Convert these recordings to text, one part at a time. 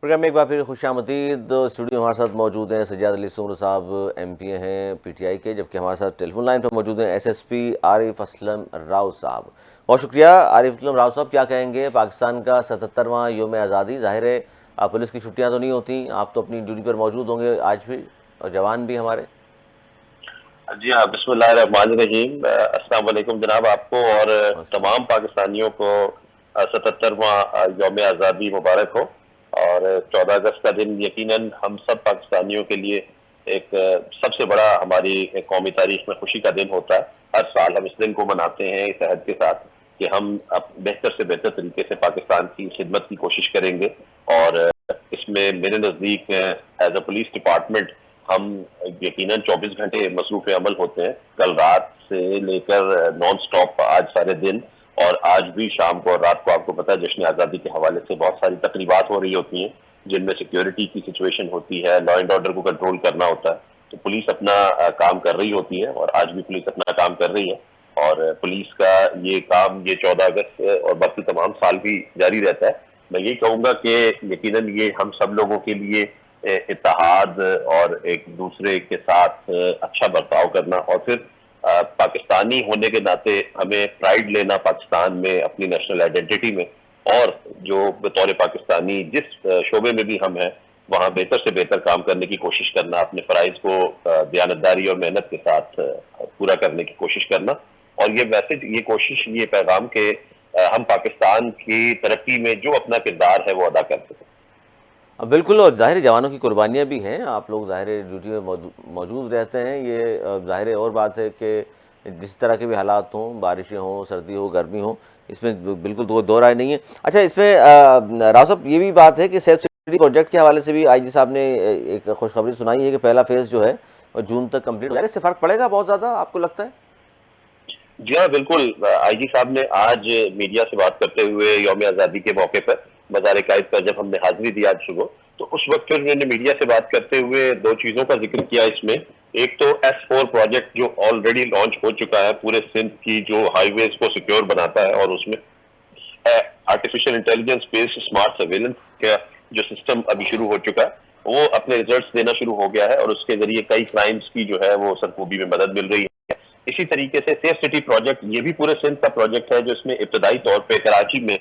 Programme میں ایک بار پھر خوش آمدید. اسٹوڈیو ہمارے ساتھ موجود ہیں سجاد علی سمر صاحب ایم پی اے ہیں پی ٹی آئی کے, جبکہ ہمارے ساتھ ٹیلی فون لائن پر موجود ہیں ایس ایس پی عارف اسلم راؤ صاحب. بہت شکریہ عارف اسلم راؤ صاحب. کیا کہیں گے پاکستان کا 77واں یوم آزادی, ظاہر ہے پولیس کی چھٹیاں تو نہیں ہوتی, آپ تو اپنی ڈیوٹی پر موجود ہوں گے آج بھی, اور جوان بھی ہمارے. جی ہاں, بسم اللہ الرحمن الرحیم. السلام علیکم جناب آپ کو اور تمام پاکستانیوں کو 77واں یوم آزادی مبارک ہو. اور 14 اگست کا دن یقیناً ہم سب پاکستانیوں کے لیے ایک سب سے بڑا ہماری قومی تاریخ میں خوشی کا دن ہوتا ہے. ہر سال ہم اس دن کو مناتے ہیں اس عہد کے ساتھ کہ ہم بہتر سے بہتر طریقے سے پاکستان کی خدمت کی کوشش کریں گے. اور اس میں میرے نزدیک ایز اے پولیس ڈپارٹمنٹ ہم یقیناً 24 گھنٹے مصروف عمل ہوتے ہیں, کل رات سے لے کر نان سٹاپ آج سارے دن, اور آج بھی شام کو اور رات کو آپ کو پتا ہے جشن آزادی کے حوالے سے بہت ساری تقریبات ہو رہی ہوتی ہیں جن میں سیکیورٹی کی سچویشن ہوتی ہے, لا اینڈ آرڈر کو کنٹرول کرنا ہوتا ہے. تو پولیس اپنا کام کر رہی ہوتی ہے اور آج بھی پولیس اپنا کام کر رہی ہے. اور پولیس کا یہ کام یہ 14 اگست اور باقی تمام سال بھی جاری رہتا ہے. میں یہی کہوں گا کہ یقیناً یہ ہم سب لوگوں کے لیے اتحاد اور ایک دوسرے کے ساتھ اچھا برتاؤ کرنا, اور پھر پاکستانی ہونے کے ناطے ہمیں پرائیڈ لینا پاکستان میں, اپنی نیشنل آئیڈینٹی میں, اور جو بطور پاکستانی جس شعبے میں بھی ہم ہیں وہاں بہتر سے بہتر کام کرنے کی کوشش کرنا, اپنے فرائض کو دیانتداری اور محنت کے ساتھ پورا کرنے کی کوشش کرنا. اور یہ میسج, یہ کوشش, یہ پیغام کہ ہم پاکستان کی ترقی میں جو اپنا کردار ہے وہ ادا کر سکیں. بالکل, اور ظاہر جوانوں کی قربانیاں بھی ہیں, آپ لوگ ظاہر ڈیوٹی میں موجود رہتے ہیں. یہ ظاہر اور بات ہے کہ جس طرح کے بھی حالات ہوں, بارشیں ہوں, سردی ہو, گرمی ہو, اس میں بالکل تو دو رائے نہیں ہے. اچھا, اس میں راؤ صاحب یہ بھی بات ہے کہ سیف سٹی پروجیکٹ کے حوالے سے بھی آئی جی صاحب نے ایک خوشخبری سنائی ہے کہ پہلا فیز جو ہے جون تک کمپلیٹ ہو جائے گا. اس سے فرق پڑے گا بہت زیادہ, آپ کو لگتا ہے؟ جی ہاں بالکل. آئی جی صاحب نے آج میڈیا سے بات کرتے ہوئے یوم آزادی کے موقع پر مزار قائد پر جب ہم نے حاضری دی آج صبح, تو اس وقت پھر انہوں نے میڈیا سے بات کرتے ہوئے دو چیزوں کا ذکر کیا اس میں. ایک تو S4 پروجیکٹ جو آلریڈی لانچ ہو چکا ہے, پورے سندھ کی جو ہائی ویز کو سیکیور بناتا ہے, اور اس میں artificial intelligence based smart surveillance کا جو سسٹم ابھی شروع ہو چکا ہے وہ اپنے ریزلٹس دینا شروع ہو گیا ہے, اور اس کے ذریعے کئی کرائمز کی جو ہے وہ سرخوبی میں مدد مل رہی ہے. اسی طریقے سے سیف سٹی پروجیکٹ یہ بھی پورے سندھ کا پروجیکٹ ہے, جو اس میں ابتدائی طور پہ کراچی میں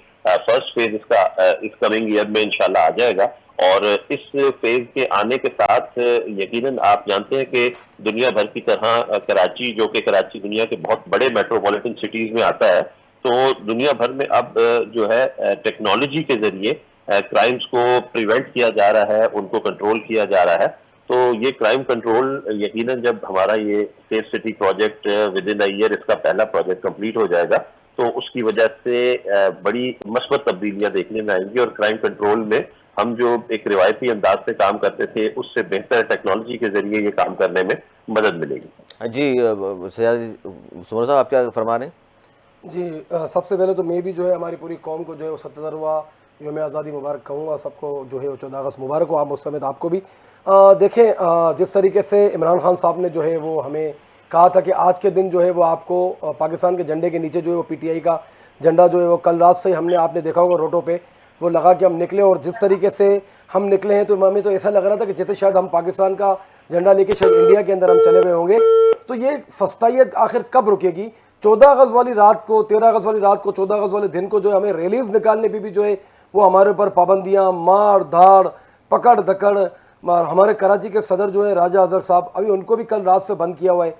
فرسٹ فیز اس کا اس کمنگ ایئر میں انشاءاللہ آ جائے گا. اور اس فیز کے آنے کے ساتھ یقیناً آپ جانتے ہیں کہ دنیا بھر کی طرح کراچی, جو کہ کراچی دنیا کے بہت بڑے میٹروپولیٹن سٹیز میں آتا ہے, تو دنیا بھر میں اب جو ہے ٹیکنالوجی کے ذریعے کرائمز کو پریونٹ کیا جا رہا ہے, ان کو کنٹرول کیا جا رہا ہے. تو یہ کرائم کنٹرول یقیناً جب ہمارا یہ safe city project within a year اس کا پہلا پروجیکٹ کمپلیٹ ہو جائے گا, تو اس کی وجہ سے بڑی مثبت تبدیلیاں دیکھنے میں آئیں گی, اور کرائم کنٹرول میں ہم جو ایک روایتی انداز سے کام کرتے تھے اس سے بہتر ٹیکنالوجی کے ذریعے یہ کام کرنے میں مدد ملے گی. جی سیاد سمر صاحب, آپ کیا فرما رہے ہیں؟ جی سب سے پہلے تو میں بھی جو ہے ہماری پوری قوم کو جو ہے وہ 77واں یوم آزادی مبارک کہوں گا. سب کو جو ہے وہ 14 اگست مبارک ہو, آپ اس سمیت آپ کو بھی. دیکھیں جس طریقے سے عمران خان صاحب نے جو ہے وہ ہمیں کہا تھا کہ آج کے دن جو ہے وہ آپ کو پاکستان کے جھنڈے کے نیچے جو ہے وہ پی ٹی آئی کا جھنڈا جو ہے وہ کل رات سے ہم نے, آپ نے دیکھا ہوگا روڈوں پہ وہ لگا کہ ہم نکلے, اور جس طریقے سے ہم نکلے ہیں تو ہمیں تو ایسا لگ رہا تھا کہ جیسے شاید ہم پاکستان کا جھنڈا لے کے شاید انڈیا کے اندر ہم چلے ہوئے ہوں گے. تو یہ فسطائیت آخر کب رکے گی؟ 14 اگست والی رات کو, 13 اگست والی رات کو, 14 اگست والے دن کو جو ہے ہمیں ریلیز نکالنے پہ بھی جو ہے وہ ہمارے اوپر پابندیاں, مار دھاڑ, پکڑ دکڑ. ہمارے کراچی کے صدر جو ہیں راجہ اظہر صاحب, ابھی ان کو بھی کل رات سے بند کیا ہوا ہے.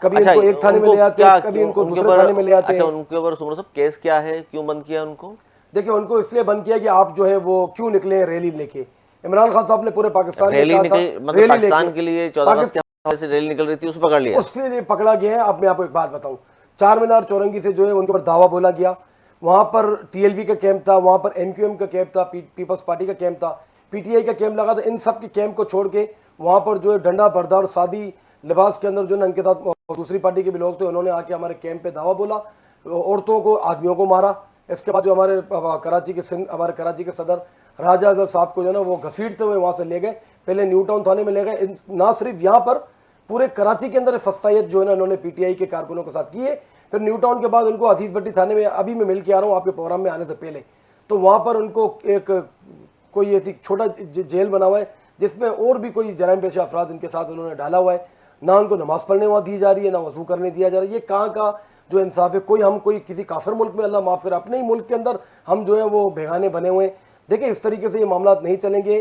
کبھی ان کو ایک تھانے میں لے آتے ہیں, کبھی ان کو دوسرے تھانے میں لے آتے ہیں. اچھا, ان کے اوپر سمر صاحب کیس کیا ہے, کیوں بند کیا ان کو؟ دیکھیں ان کو اس لیے بند کیا کہ آپ جو ہے وہ کیوں نکلے ہیں ریلی لے کے. عمران خان صاحب نے پورے پاکستان میں ریلی کہا تھا مطلب پاکستان کے لیے 14 اگست کے حوالے سے ریلی نکل رہی تھی, اس پکڑ لیا, اس کے لیے پکڑا گیا ہے. اب میں آپ کو ایک بات بتاؤں, چار مینار چورنگی سے جو ہے ان کے اوپر دعویٰ بولا گیا, وہاں پر ٹی ایل بی کا کیمپ تھا, وہاں پر ایم کیو ایم کا کیمپ تھا, پیپلز پارٹی کا کیمپ تھا, پی ٹی آئی کا کیمپ لگا تھا. ان سب کے کیمپ کو چھوڑ کے وہاں پر جو ہے ڈنڈا بردار سادی لباس کے اندر جو ہے ان کے ساتھ دوسری پارٹی کے بھی لوگ تھے, انہوں نے آ کے ہمارے کیمپ پہ دعویٰ بولا, عورتوں کو, آدمیوں کو مارا. اس کے بعد جو ہمارے کراچی کے صدر راجہ اظہر صاحب کو جو ہے نا وہ گھسیٹتے ہوئے وہاں سے لے گئے, پہلے نیو ٹاؤن تھانے میں لے گئے. نہ صرف یہاں پر, پورے کراچی کے اندر فسطائیت جو ہے نا انہوں نے پی ٹی آئی کے کارکنوں کے ساتھ کی ہے. پھر نیو ٹاؤن کے بعد ان کو عزیز بٹی تھانے میں, ابھی میں مل کے آ رہا ہوں آپ کے پروگرام میں آنے سے پہلے, تو وہاں پر ان کو ایک कोई ऐसी छोटा जेल बना हुआ है जिसमें और भी कोई जराइम पेशा अफराद इनके साथ उन्होंने डाला हुआ है, ना उनको नमाज पढ़ने वहाँ दी जा रही है, ना वजू करने दिया जा रहा है। ये कहाँ का जो इंसाफ है? कोई किसी काफिर मुल्क में, अल्लाह माफ़ करे, अपने ही मुल्क के अंदर हम जो है वो बेगाने बने हुए हैं। देखिए इस तरीके से ये मामला नहीं चलेंगे।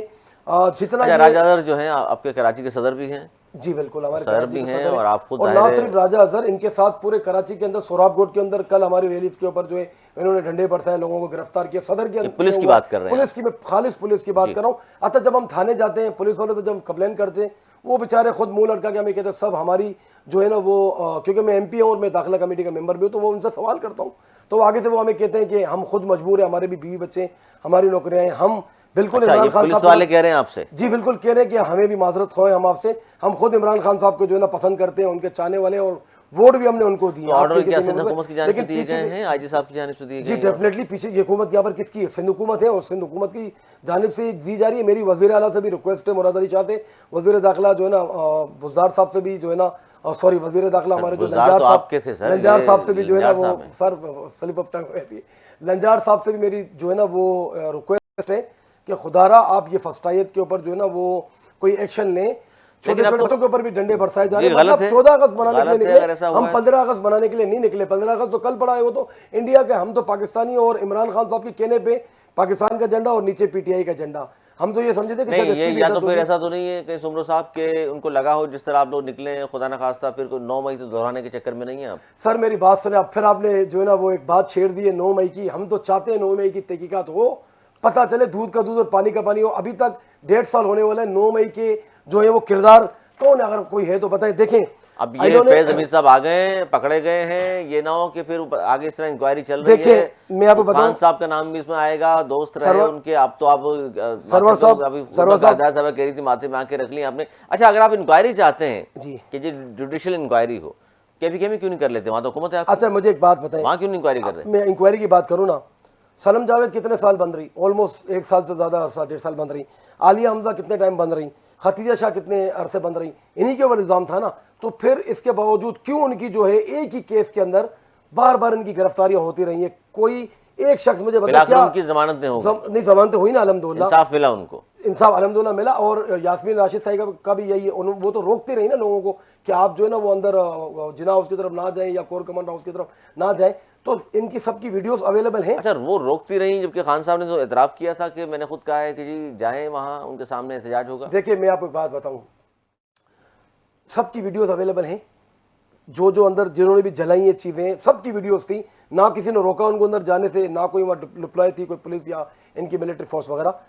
जितना अच्छा, राजा अजहर जो हैं आपके कराची के सदर भी हैं? जी बिल्कुल, हमारे सदर भी हैं और आप खुद और ना सिर्फ राजा अजहर, इनके साथ पूरे कराची के अंदर सोराबकोट के अंदर कल हमारी रैलीज के ऊपर जो है इन्होंने डंडे बरसाए, लोगों को गिरफ्तार किया। सदर के पुलिस की बात कर रहे हैं? पुलिस की, मैं खालिश पुलिस की बात कर रहा हूँ। अच्छा, जब हम थाने जाते हैं पुलिस वाले से जब कंप्लेन करते हैं, वो बेचारे खुद मुंह लटका के हमें कहते हैं सब हमारी जो है ना वो क्योंकि मैं MP हूँ और मैं दाखिला कमेटी का मेंबर भी हूँ, तो वो उनसे सवाल करता हूँ तो आगे से वो हमें कहते हैं कि हम खुद मजबूर हैं, हमारे भी बीवी बच्चे हैं, हमारी नौकरियां हैं, हम बिल्कुल अच्छा, इमरान ये खान पुलिस वाले कह रहे हैं आपसे? जी बिल्कुल कह रहे हैं कि हमें भी माजरत हो हम आपसे, हम खुद इमरान खान साहब को जो है ना पसंद करते हैं, उनके चाहने वाले, और वोट भी हमने उनको दिए। ऑर्डर क्या सिंध हुकूमत की जानिब से दिए गए हैं? IG साहब की जानिब से दिए गए? जी डेफिनेटली। पीछे ये हुकूमत यहाँ पर किसकी है? सिंध हुकूमत है, और सिंध हुकूमत की जानिब से दी जा रही है। मेरी वज़ीर आला से भी रिक्वेस्ट है, मुराद अली शाह से, वज़ीर दाखिला जो है ना बुज़दार साहब से भी जो है ना, सॉरी वज़ीर दाखिला हमारे जो लंजार साहब से भी जो है ना वो सर स्लिप ऑफ टंग रहती है, लंजार साहब से भी मेरी जो है ना वो रिक्वेस्ट है कि खुदारा आप ये फस्टायत के ऊपर जो है ना वो कोई एक्शन लें। छोटे छोटे बच्चों के ऊपर भी डंडे बरसाए जा रहे हैं। मतलब 14 अगस्त बनाने के लिए निकले हम, 15 अगस्त बनाने के लिए नहीं निकले। 15 अगस्त तो कल पड़ा है, वो तो इंडिया के, हम तो पाकिस्तानी और इमरान खान साहब के कहने पे पाकिस्तान का झंडा और नीचे PTI का झंडा, हम तो ये समझे थे कि नहीं, ये या तो फिर ऐसा तो नहीं है कि सुमरो साहब के उनको लगा हो जिस तरह आप लोग निकले हैं, खुदा न खास्ता फिर 9 मई तो दोहराने के चक्कर में नहीं है आप? सर मेरी बात सुने, अब फिर आपने जो है ना वो एक बात छेड़ दी है 9 मई की। हम तो चाहते हैं 9 मई की तहकीकात हो, पता चले दूध का दूध और पानी का पानी हो। अभी तक 1.5 साल होने वाला है। 9 मई के जो है वो किरदार कौन है, अगर कोई है तो बताएं। देखें अब ये फैज हमीद साहब आ गए, पकड़े गए हैं, ये ना हो कि फिर आगे इस तरह इंक्वायरी चल रही है। मैं आपको बताऊं, खान साहब का नाम भी इसमें आएगा, दोस्त रहे उनके। आप तो आप सरवर साहब कह रही थी माथे में आके रख ली आपने। अच्छा, अगर आप इंक्वायरी चाहते हैं जी कि जी जुडिशियल इंक्वायरी हो, KPK में क्यों नहीं कर लेते? वहाँ तो हुकूमत है। अच्छा मुझे एक बात बताएं, वहाँ क्यों नहीं इंक्वायरी कर रहे? मैं इंक्वायरी की बात करूँ ना, सलम जावेद कितने साल बन रही? ऑलमोस्ट 1 साल से ज़्यादा अरसा, 1.5 साल बन रही। आलिया हमजा कितने टाइम बन रही? खतीजा शाह कितने अरसे बन रही? इन्हीं के ऊपर इल्ज़ाम था ना। तो फिर इसके बावजूद क्यों उनकी जो है एक ही केस के अंदर बार बार इनकी गिरफ्तारियां होती रही हैं? कोई एक शख्स मुझे बता, क्या उनकी जमानत नहीं? जमानत हुई ना, अल्हम्दुलिल्लाह इंसाफ मिला उनको, इंसाफ अल्हम्दुलिल्लाह मिला। और यास्मीन राशिद साहिब का भी यही है, वो तो रोकती रही ना लोगों को कि आप जो है ना वो अंदर जिना हाउस की तरफ ना जाएं या कोर कमांड हाउस की तरफ ना जाएं। तो इनकी सबकी वीडियोस अवेलेबल हैं। अच्छा, वो रोकती रही, जबकि खान साहब ने तो एतराफ़ किया था कि मैंने खुद कहा है कि जी जाएं वहाँ, उनके सामने एहतजाज होगा। देखिए मैं आपको एक बात बताऊं, सबकी वीडियोस अवेलेबल हैं, जो अंदर जिन्होंने भी जलाई ये चीज़ें, सबकी वीडियोस थी। ना किसी ने रोका उनको अंदर जाने से, ना कोई वहाँ डिप्लॉय थी, कोई पुलिस या इनकी मिलिट्री फोर्स वगैरह।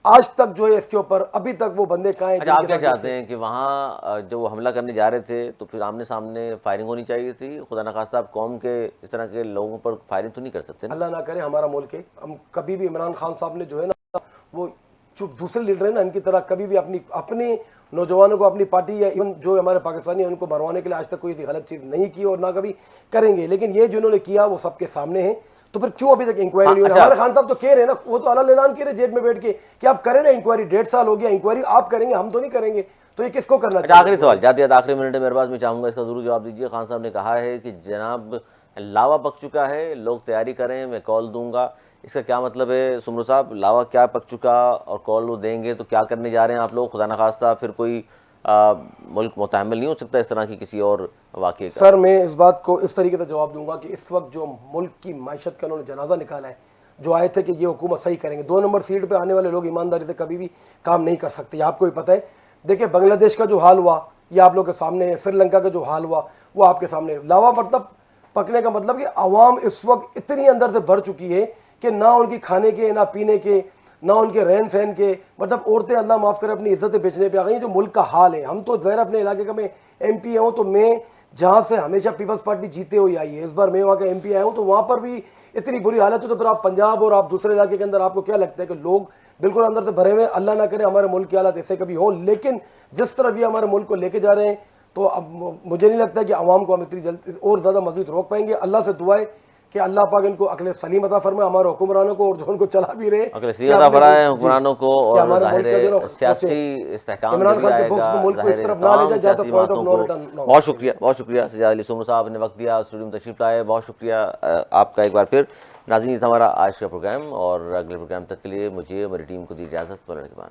आज तक जो है इसके ऊपर अभी तक वो बंदे कहाँ हैं? अच्छा, आप क्या चाहते हैं कि वहाँ जो हमला करने जा रहे थे तो फिर आमने सामने फायरिंग होनी चाहिए थी? खुदा न खास्ता आप कौम के इस तरह के लोगों पर फायरिंग तो नहीं कर सकते? अल्लाह ना करे, हमारा मुल्क है। हम कभी भी इमरान खान साहब ने जो है ना वो चुप, दूसरे लीडर है ना इनकी तरह, कभी भी अपनी नौजवानों को, अपनी पार्टी या इवन जो हमारे पाकिस्तानी हैं उनको मरवाने के लिए आज तक कोई ऐसी गलत चीज़ नहीं की और ना कभी करेंगे। लेकिन ये जिन्होंने किया वो सबके सामने है। तो फिर क्यों अभी तक इंक्वायरी नहीं हुई? हमारे खान साहब तो कह रहे हैं ना, वो तो अलान ऐलान कह रहे जेल में बैठ के कि आप करें ना इंक्वायरी। 1.5 साल हो गया, इंक्वायरी आप करेंगे, हम तो नहीं करेंगे। तो ये किसको करना चाहिए? आखिरी सवाल, जाते जाते आखिरी मिनट मेरे पास, मैं चाहूँगा इसका जरूर जवाब दीजिए। खान साहब ने कहा है कि जनाब लावा पक चुका है, लोग तैयारी करें, मैं कॉल दूंगा। इसका क्या मतलब है सुमरो साहब? लावा क्या पक चुका और कॉल वो देंगे तो क्या करने जा रहे हैं आप लोग? खुदा न खास्ता फिर कोई मुल्क मुतहम्मिल नहीं हो सकता इस तरह की किसी और वाक़े का? सर मैं इस बात को इस तरीके से जवाब दूंगा कि इस वक्त जो मुल्क की मायशत का उन्होंने जनाजा निकाला है, जो आए थे कि ये हुकूमत सही करेंगे, 2 नंबर सीट पे आने वाले लोग ईमानदारी से कभी भी काम नहीं कर सकते, आपको भी पता है। देखिए बांग्लादेश का जो हाल हुआ ये आप लोग के सामने है, श्रीलंका का जो हाल हुआ वो आपके सामने। लावा मतलब पकने का मतलब कि आवाम इस वक्त इतनी अंदर से भर चुकी है कि ना उनकी खाने के, ना पीने के, ना उनके रहन सहन के, मतलब औरतें अल्लाह माफ़ करे अपनी इज्जतें बेचने पे आ गई। जो मुल्क का हाल है, हम तो ज़ाहिर अपने इलाके का, मैं MP हूँ, तो मैं जहाँ से हमेशा पीपल्स पार्टी जीते हुई आई है, इस बार मैं वहाँ का MP आया हूँ, तो वहाँ पर भी इतनी बुरी हालत है। तो फिर आप पंजाब और आप दूसरे इलाके के अंदर आपको क्या लगता है कि लोग बिल्कुल अंदर से भरे हुए? अल्लाह ना करे हमारे मुल्क की हालत ऐसे कभी हो, लेकिन जिस तरह भी हमारे मुल्क को लेके जा रहे हैं, तो अब मुझे नहीं लगता कि आवाम को हम इतनी जल्दी और ज़्यादा मज़ीद रोक पाएंगे। अल्लाह से दुआ है کہ اللہ پاک ان کو عقل سلیم عطا فرمائے ہمارے حکمرانوں کو، اور جو ان کو چلا بھی رہے عقل سلیم عطا فرمائے حکمرانوں کو، کہ اور ہمارے ملک کا جو ظاہر نا سیاسی استحکام عمران بھی خان کے آئے بکس گا، کو ملک کو اس ظاہر طرف نہ لے تمام جائے جہاں تک سیاسی پوائنٹ آف باتوں نو کو ریٹرن نہ ہو۔ بہت شکریہ سجاد علی صاحب نے وقت دیا، اسٹوڈیو میں تشریف لائے، بہت شکریہ آپ کا ایک بار پھر۔ ناظرین، یہ تھا ہمارا آج کا پروگرام، اور اگلے پروگرام تک کے لیے مجھے اور میری ٹیم کو دی اجازت، مولانا کے بعد۔